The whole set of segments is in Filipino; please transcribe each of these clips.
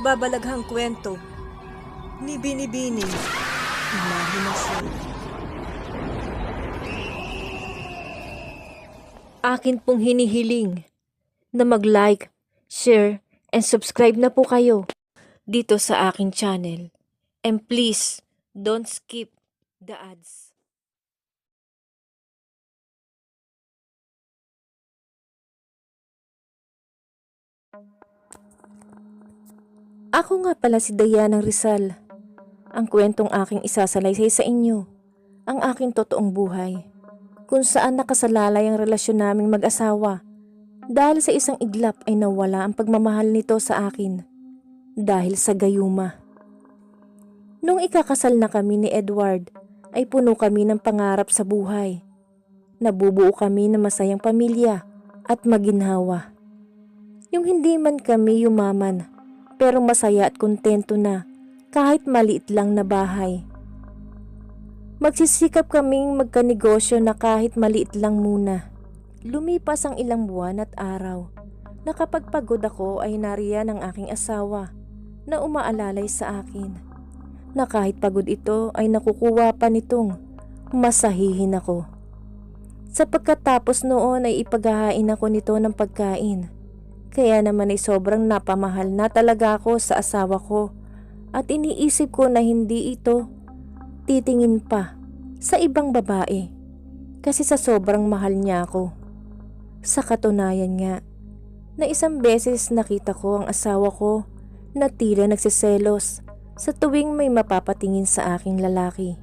nababalaghang kwento ni Binibining Imahinasyon. Akin pong hinihiling na mag-like, share, and subscribe na po kayo dito sa aking channel. And please, don't skip the ads. Ako nga pala si Dayanang Rizal. Ang kwentong aking isasalaysay sa inyo, ang aking totoong buhay, kung saan nakasalalay ang relasyon naming mag-asawa dahil sa isang iglap ay nawala ang pagmamahal nito sa akin dahil sa gayuma. Nung ikakasal na kami ni Edward ay puno kami ng pangarap sa buhay. Nabubuo kami ng masayang pamilya at maginhawa. Yung hindi man kami yumaman pero masaya at kontento na kahit maliit lang na bahay. Magsisikap kaming magkanegosyo na kahit maliit lang muna. Lumipas ang ilang buwan at araw na kapag pagod ako ay nariyan ang aking asawa na umaalalay sa akin. Na kahit pagod ito ay nakukuha pa nitong masahihin ako. Sa pagkatapos noon ay ipaghahain ako nito ng pagkain. Kaya naman ay sobrang napamahal na talaga ako sa asawa ko at iniisip ko na hindi ito titingin pa sa ibang babae kasi sa sobrang mahal niya ako. Sa katunayan nga, na isang beses nakita ko ang asawa ko na tila nagsiselos sa tuwing may mapapatingin sa aking lalaki.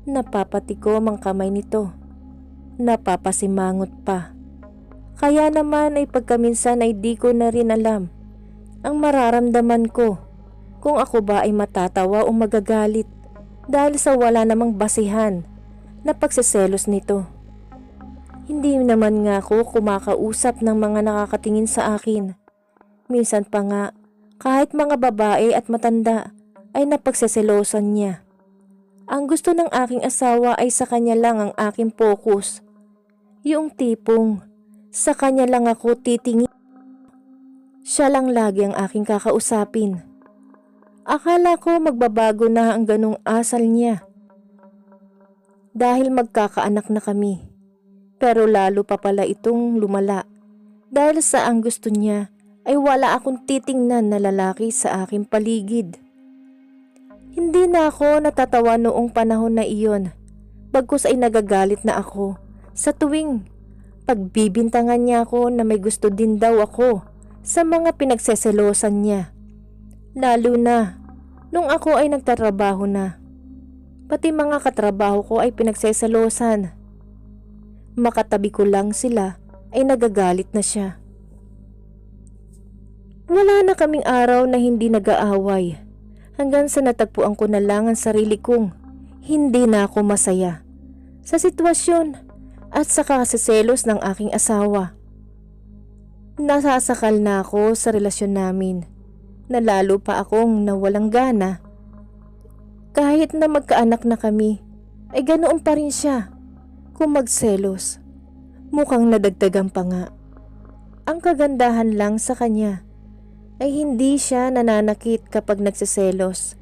Napapatikom ang kamay nito, napapasimangot pa. Kaya naman ay pagkaminsan ay di ko na rin alam ang mararamdaman ko kung ako ba ay matatawa o magagalit dahil sa wala namang basihan na pagsiselos nito. Hindi naman nga ako kumakausap ng mga nakakatingin sa akin. Minsan pa nga kahit mga babae at matanda ay napagseselosan niya. Ang gusto ng aking asawa ay sa kanya lang ang aking focus. Yung tipong sa kanya lang ako titingin. Siya lang lagi ang aking kakausapin. Akala ko magbabago na ang ganong asal niya dahil magkakaanak na kami. Pero lalo pa pala itong lumala dahil sa ang gusto niya ay wala akong titingnan na lalaki sa aking paligid. Hindi na ako natatawa noong panahon na iyon, bagkus ay nagagalit na ako sa tuwing pagbibintangan niya ako na may gusto din daw ako sa mga pinagseselosan niya. Lalo na nung ako ay nagtatrabaho na. Pati mga katrabaho ko ay pinagseselosan. Makatabi ko lang sila ay nagagalit na siya. Wala na kaming araw na hindi nag-aaway hanggang sa natagpuan ko na lang ang sarili kong hindi na ako masaya sa sitwasyon at sa kasiselos ng aking asawa. Nasasakal na ako sa relasyon namin na lalo pa akong nawalang gana. Kahit na magkaanak na kami ay ganoon pa rin siya kung magselos. Mukhang nadagdagan pa nga. Ang kagandahan lang sa kanya ay hindi siya nananakit kapag nagsiselos.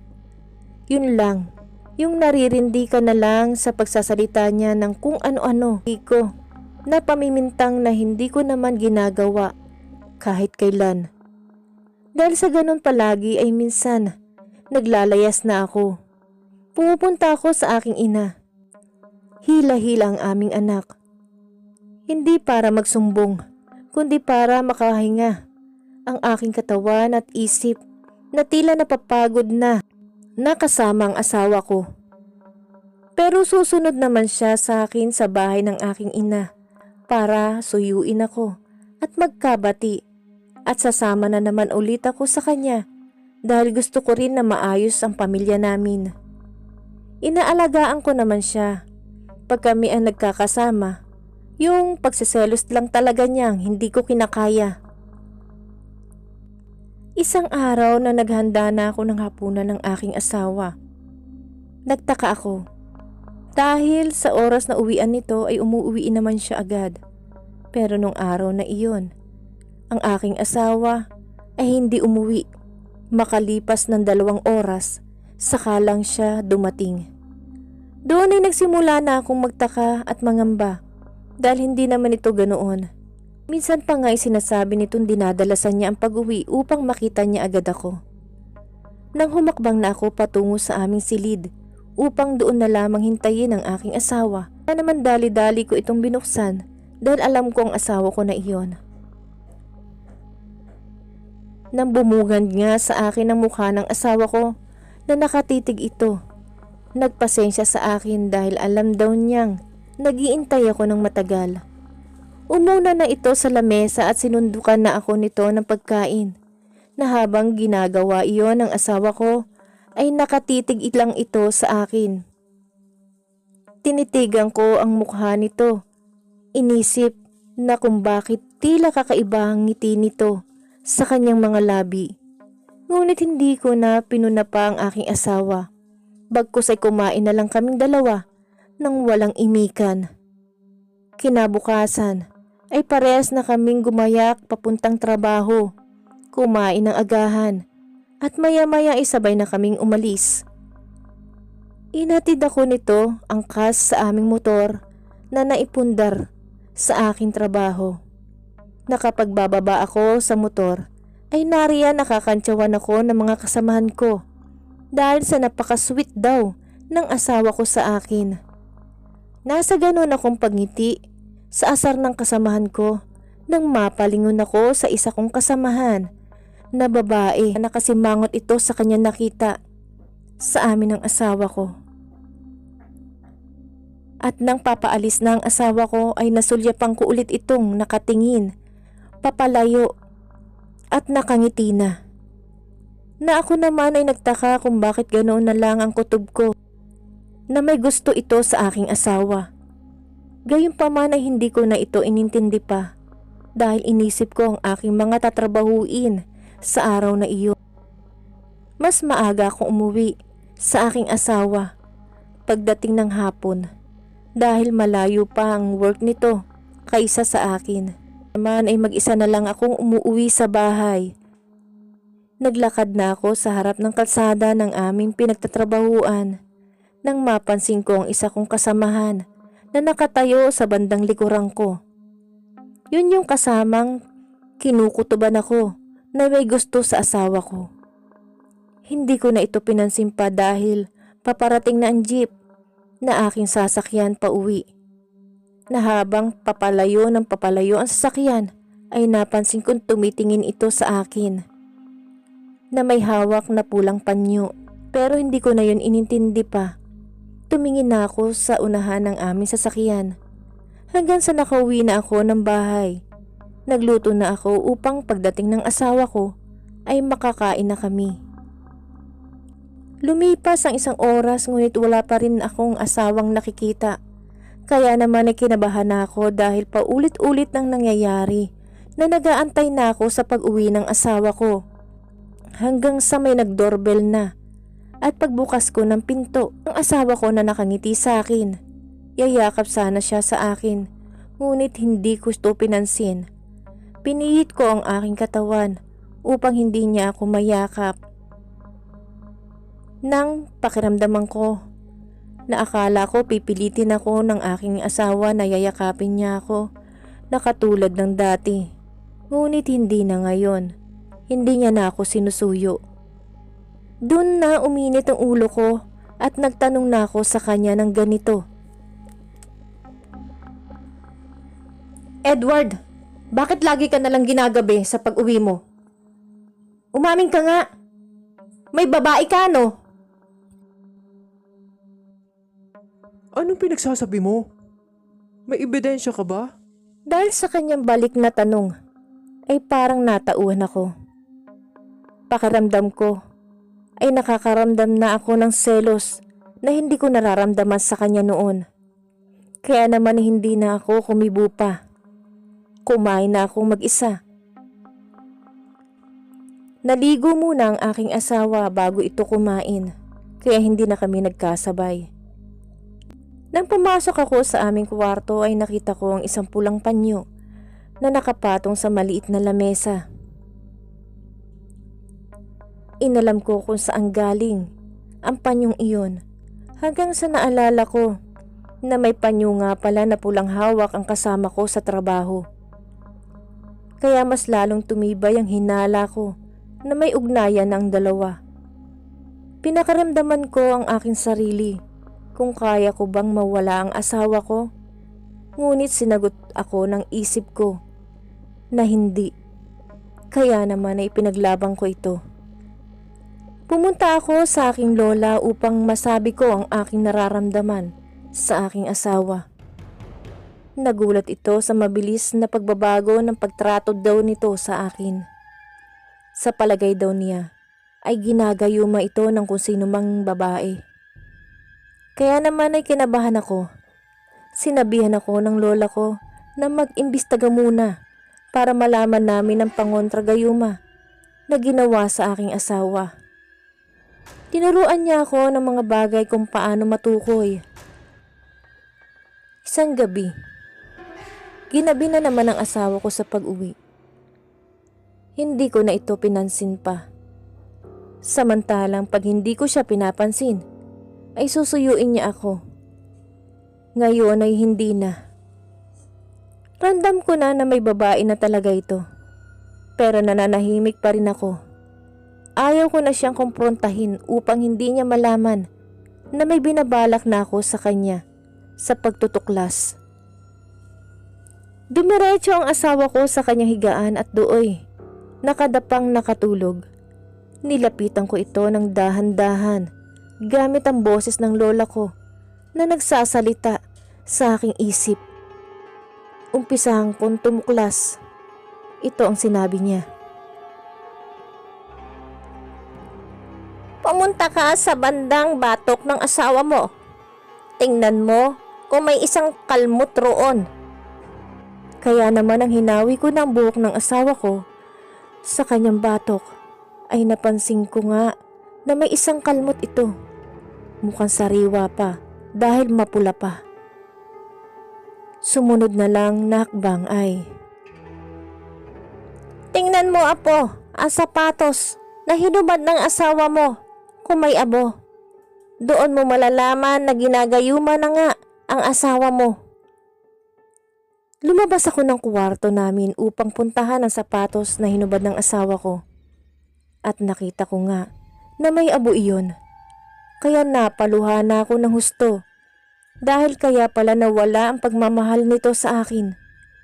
Yun lang, yung naririndi ka na lang sa pagsasalita niya ng kung ano-ano. Ko na pamimintang na hindi ko naman ginagawa kahit kailan. Dahil sa ganun palagi ay minsan naglalayas na ako. Pumupunta ako sa aking ina. Hila-hila ang aming anak. Hindi para magsumbong, kundi para makahinga ang aking katawan at isip na tila napapagod na nakasama ang asawa ko. Pero susunod naman siya sa akin sa bahay ng aking ina para suyuin ako at magkabati. At sasama na naman ulit ako sa kanya dahil gusto ko rin na maayos ang pamilya namin. Inaalagaan ko naman siya. Pag kami ang nagkakasama, yung pagsiselos lang talaga niyang hindi ko kinakaya. Isang araw na naghanda na ako ng hapunan ng aking asawa. Nagtaka ako. Dahil sa oras na uwian nito ay umuwi naman siya agad. Pero nung araw na iyon, ang aking asawa ay hindi umuwi. Makalipas ng 2 oras, saka lang siya dumating. Doon ay nagsimula na akong magtaka at mangamba dahil hindi naman ito ganoon. Minsan pa nga ay sinasabi nitong dinadalasan niya ang pag-uwi upang makita niya agad ako. Nang humakbang na ako patungo sa aming silid upang doon na lamang hintayin ang aking asawa, na naman dali-dali ko itong binuksan dahil alam ko ang asawa ko na iyon. Nang bumugad nga sa akin ang mukha ng asawa ko na nakatitig ito, nagpasensya sa akin dahil alam daw niyang nag-iintay ako ng matagal. Umuna na ito sa lamesa at sinundukan na ako nito ng pagkain, na habang ginagawa iyon ng asawa ko ay nakatitig lang ito sa akin. Tinitigan ko ang mukha nito. Inisip na kung bakit tila kakaiba ang ngiti nito sa kanyang mga labi. Ngunit hindi ko na pinuna pa ang aking asawa. Bagkus ay kumain na lang kaming dalawa nang walang imikan. Kinabukasan ay parehas na kaming gumayak papuntang trabaho, kumain ng agahan, at maya-maya isabay na kaming umalis. Inatid ako nito angkas sa aming motor na naipundar sa aking trabaho. Nakapagbababa ako sa motor ay nariyan nakakantsawan ako ng mga kasamahan ko dahil sa napaka-sweet daw ng asawa ko sa akin. Nasa ganun akong pagngiti sa asar ng kasamahan ko nang mapalingon ako sa isa kong kasamahan na babae na nakasimangot ito sa kanya nakita sa amin ng asawa ko. At nang papaalis na ang asawa ko ay nasulyapang ko ulit itong nakatingin papalayo at nakangiti na. Na ako naman ay nagtaka kung bakit ganoon na lang ang kutob ko na may gusto ito sa aking asawa. Gayunpaman ay hindi ko na ito inintindi pa dahil inisip ko ang aking mga tatrabahuin sa araw na iyon. Mas maaga akong umuwi sa aking asawa pagdating ng hapon dahil malayo pa ang work nito kaysa sa akin. Naman ay mag-isa na lang akong umuwi sa bahay. Naglakad na ako sa harap ng kalsada ng aming pinagtatrabahuan nang mapansin ko ang isa kong kasamahan na nakatayo sa bandang likuran ko. Yun yung kasamang kinukutuban ako na may gusto sa asawa ko. Hindi ko na ito pinansin pa dahil paparating na ang jeep na aking sasakyan pa uwi. Na habang papalayo ng papalayo ang sasakyan ay napansin kong tumitingin ito sa akin na may hawak na pulang panyo, pero hindi ko na yun inintindi pa. Tumingin na ako sa unahan ng aming sasakyan hanggang sa nakauwi na ako ng bahay. Nagluto na ako upang pagdating ng asawa ko ay makakain na kami. Lumipas ang 1 oras ngunit wala pa rin akong asawang nakikita. Kaya naman ay kinabahan na ako dahil paulit-ulit nang nangyayari na nag-aantay na ako sa pag-uwi ng asawa ko. Hanggang sa may nag-doorbell na at pagbukas ko ng pinto, ang asawa ko na nakangiti sa akin. Yayakap sana siya sa akin, ngunit hindi ko ito pinansin. Pinihit ko ang aking katawan upang hindi niya ako mayakap. Nang pakiramdaman ko na akala ko pipilitin ako ng aking asawa na yayakapin niya ako na katulad ng dati. Ngunit hindi na ngayon. Hindi niya na ako sinusuyo. Doon na uminit ang ulo ko at nagtanong na ako sa kanya ng ganito. Edward, bakit lagi ka nalang ginagabi sa pag-uwi mo? Umamin ka nga. May babae ka, no? Anong pinagsasabi mo? May ebidensya ka ba? Dahil sa kanyang balik na tanong, ay parang natauhan ako. Pakiramdam ko ay nakakaramdam na ako ng selos na hindi ko nararamdaman sa kanya noon. Kaya naman hindi na ako kumibo pa. Kumain na akong mag-isa. Naligo muna ang aking asawa bago ito kumain, kaya hindi na kami nagkasabay. Nang pumasok ako sa aming kwarto ay nakita ko ang isang pulang panyo na nakapatong sa maliit na lamesa. Inalam ko kung saan galing ang panyong iyon hanggang sa naalala ko na may panyo nga pala na pulang hawak ang kasama ko sa trabaho. Kaya mas lalong tumibay ang hinala ko na may ugnayan ang dalawa. Pinakaramdaman ko ang aking sarili kung kaya ko bang mawala ang asawa ko. Ngunit sinagot ako ng isip ko na hindi. Kaya naman ay ipinaglabang ko ito. Pumunta ako sa aking lola upang masabi ko ang aking nararamdaman sa aking asawa. Nagulat ito sa mabilis na pagbabago ng pagtrato daw nito sa akin. Sa palagay daw niya ay ginagayuma ito ng kung sino mang babae. Kaya naman ay kinabahan ako. Sinabihan ako ng lola ko na mag-imbestiga muna para malaman namin ang pangontragayuma na ginawa sa aking asawa. Tinuruan niya ako ng mga bagay kung paano matukoy. Isang gabi, ginabi na naman ang asawa ko sa pag-uwi. Hindi ko na ito pinansin pa. Samantalang pag hindi ko siya pinapansin, ay susuyuin niya ako. Ngayon ay hindi na. Ramdam ko na may babae na talaga ito. Pero nananahimik pa rin ako. Ayaw ko na siyang kumprontahin upang hindi niya malaman na may binabalak na ako sa kanya sa pagtutuklas. Dumiretso ang asawa ko sa kanyang higaan at dooy, nakadapang nakatulog. Nilapitan ko ito ng dahan-dahan gamit ang boses ng lola ko na nagsasalita sa aking isip. Umpisahan kong tumuklas. Ito ang sinabi niya. Pumunta ka sa bandang batok ng asawa mo. Tingnan mo kung may isang kalmot roon. Kaya naman ang hinawi ko ng buhok ng asawa ko sa kanyang batok ay napansin ko nga na may isang kalmot ito. Mukhang sariwa pa dahil mapula pa. Sumunod na lang na hakbang ay, tingnan mo apo, ang sapatos na hinubad ng asawa mo. Kung may abo, doon mo malalaman na ginagayuma na nga ang asawa mo. Lumabas ako ng kwarto namin upang puntahan ang sapatos na hinubad ng asawa ko. At nakita ko nga na may abo iyon. Kaya napaluha na ako ng husto. Dahil kaya pala nawala ang pagmamahal nito sa akin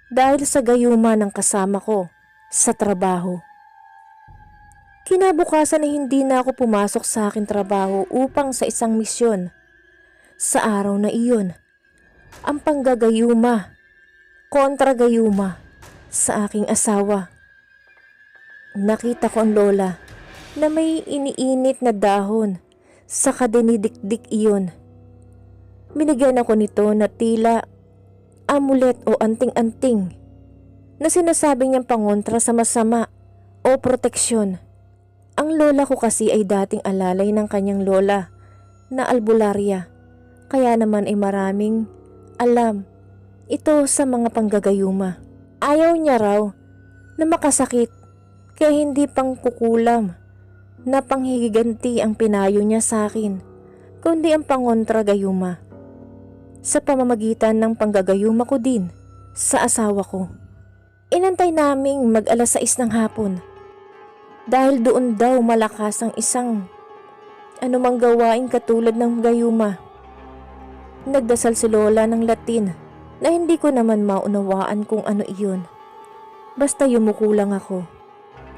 dahil sa gayuma ng kasama ko sa trabaho. Kinabukasan ay hindi na ako pumasok sa aking trabaho upang sa isang misyon. Sa araw na iyon, ang panggagayuma, kontragayuma sa aking asawa. Nakita ko ang lola na may iniinit na dahon sa kadinidikdik iyon. Binigyan ako nito na tila amulet o anting-anting na sinasabi niyang pangontra sa masama o proteksyon. Ang lola ko kasi ay dating alalay ng kanyang lola na albularya, kaya naman ay maraming alam ito sa mga panggagayuma. Ayaw niya raw na makasakit, kaya hindi pang kukulam na panghigiganti ang pinayo niya sa akin, kundi ang pangontragayuma sa pamamagitan ng panggagayuma ko din sa asawa ko. Inantay naming mag-alas 6 ng hapon. Dahil doon daw malakas ang isang anumang gawain katulad ng gayuma. Nagdasal si lola ng Latin na hindi ko naman maunawaan kung ano iyon. Basta yumuko lang ako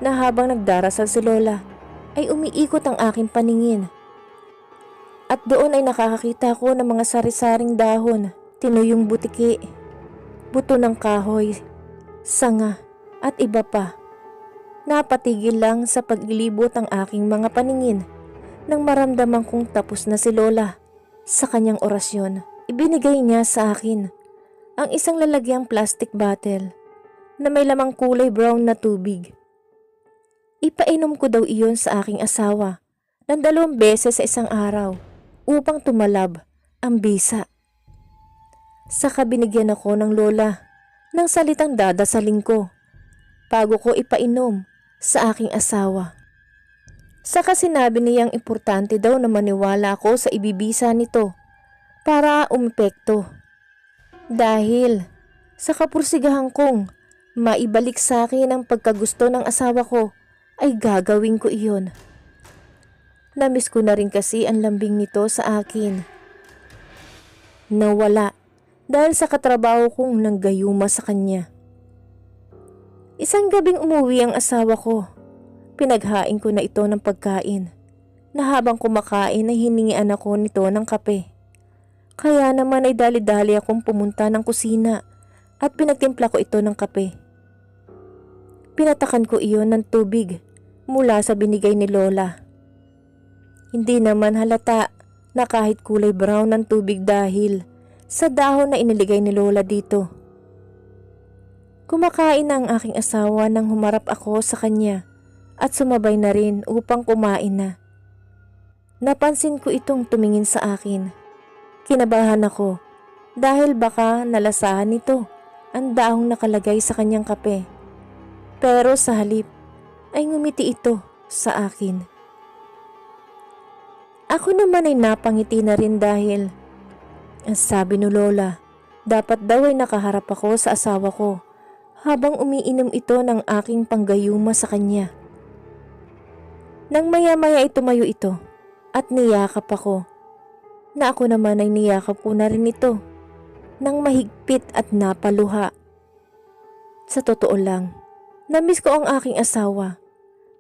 na habang nagdarasal si lola ay umiikot ang aking paningin. At doon ay nakakakita ko ng mga sari-saring dahon, tinuyong butiki, buto ng kahoy, sanga at iba pa. Napatigil lang sa pag-ilibot ang aking mga paningin nang maramdaman kong tapos na si lola sa kanyang orasyon. Ibinigay niya sa akin ang isang lalagyang plastic bottle na may lamang kulay brown na tubig. Ipainom ko daw iyon sa aking asawa ng 2 beses sa isang araw upang tumalab ang bisa. Saka binigyan ako ng lola ng salitang dadasalin ko bago ko ipainom sa aking asawa. Saka sinabi niyang importante daw na maniwala ako sa ibibisa nito para umepekto. Dahil sa kapursigahan kong maibalik sa akin ang pagkagusto ng asawa ko, ay gagawin ko iyon. Namiss ko na rin kasi ang lambing nito sa akin. Nawala dahil sa katrabaho kong nanggayuma sa kanya. Isang gabing umuwi ang asawa ko. Pinaghain ko na ito ng pagkain, na habang kumakain ay hiningian ako nito ng kape. Kaya naman ay dali-dali akong pumunta ng kusina at pinagtimpla ko ito ng kape. Pinatakan ko iyon ng tubig mula sa binigay ni Lola. Hindi naman halata na kahit kulay brown ng tubig dahil sa dahon na iniligay ni Lola dito. Kumakain na ang aking asawa nang humarap ako sa kanya at sumabay na rin upang kumain na. Napansin ko itong tumingin sa akin. Kinabahan ako dahil baka nalasahan nito ang dahong nakalagay sa kanyang kape. Pero sa halip ay ngumiti ito sa akin. Ako naman ay napangiti na rin dahil ang sabi ni Lola, dapat daw ay nakaharap ako sa asawa ko habang umiinom ito ng aking panggayuma sa kanya. Nang maya-maya ay tumayo ito at niyakap ako, na ako naman ay niyakap ko na rin ito nang mahigpit at napaluha. Sa totoo lang, namiss ko ang aking asawa,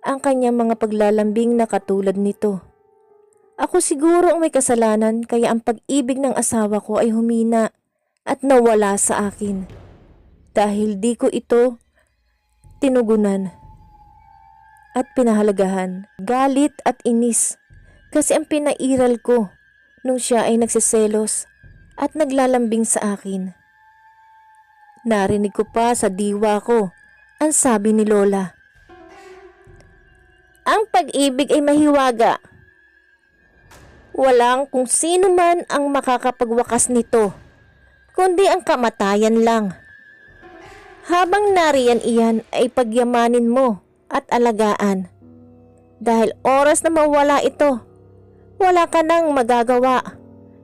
ang kanyang mga paglalambing na katulad nito. Ako siguro ang may kasalanan kaya ang pag-ibig ng asawa ko ay humina at nawala sa akin dahil di ko ito tinugunan at pinahalagahan, galit at inis kasi ang pinairal ko nung siya ay nagsiselos at naglalambing sa akin. Narinig ko pa sa diwa ko ang sabi ni Lola. Ang pag-ibig ay mahiwaga. Walang kung sino man ang makakapagwakas nito, kundi ang kamatayan lang. Habang nariyan iyan ay pagyamanin mo at alagaan. Dahil oras na mawala ito, wala ka nang magagawa,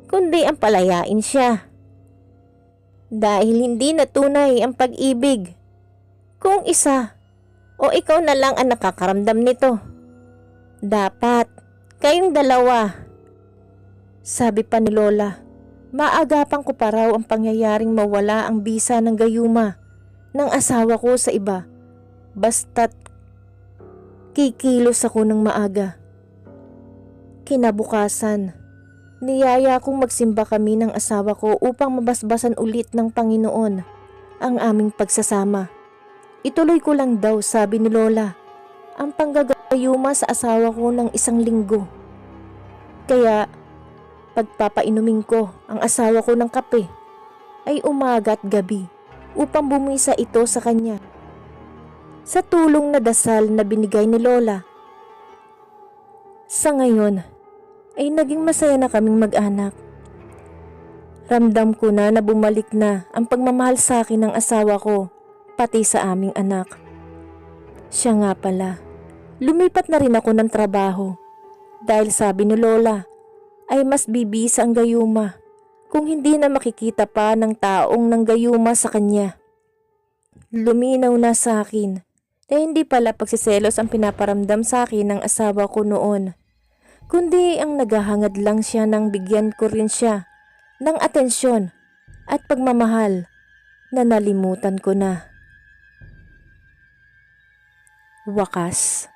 kundi ang palayain siya. Dahil hindi na tunay ang pag-ibig, kung isa o ikaw na lang ang nakakaramdam nito. Dapat kayong dalawa. Sabi pa ni Lola, maagapan ko pa raw ang pangyayaring mawala ang bisa ng gayuma ng asawa ko sa iba. Basta't kikilos ako ng maaga. Kinabukasan, niyaya kong magsimba kami ng asawa ko upang mabasbasan ulit ng Panginoon ang aming pagsasama. Ituloy ko lang daw, sabi ni Lola, ang panggagayuma sa asawa ko ng 1 linggo. Kaya pagpapainumin ko ang asawa ko ng kape ay umaga at gabi upang bumisa ito sa kanya. Sa tulong na dasal na binigay ni Lola. Sa ngayon ay naging masaya na kaming mag-anak. Ramdam ko na bumalik na ang pagmamahal sa akin ng asawa ko, pati sa aming anak. Siya nga pala, lumipat na rin ako ng trabaho dahil sabi ni Lola ay mas bibisa ang gayuma kung hindi na makikita pa ng taong nanggayuma sa kanya. Luminaw na sa akin na hindi pala pagsiselos ang pinaparamdam sa akin ng asawa ko noon, kundi ang naghahangad lang siya nang bigyan ko rin siya ng atensyon at pagmamahal na nalimutan ko na. Wakas.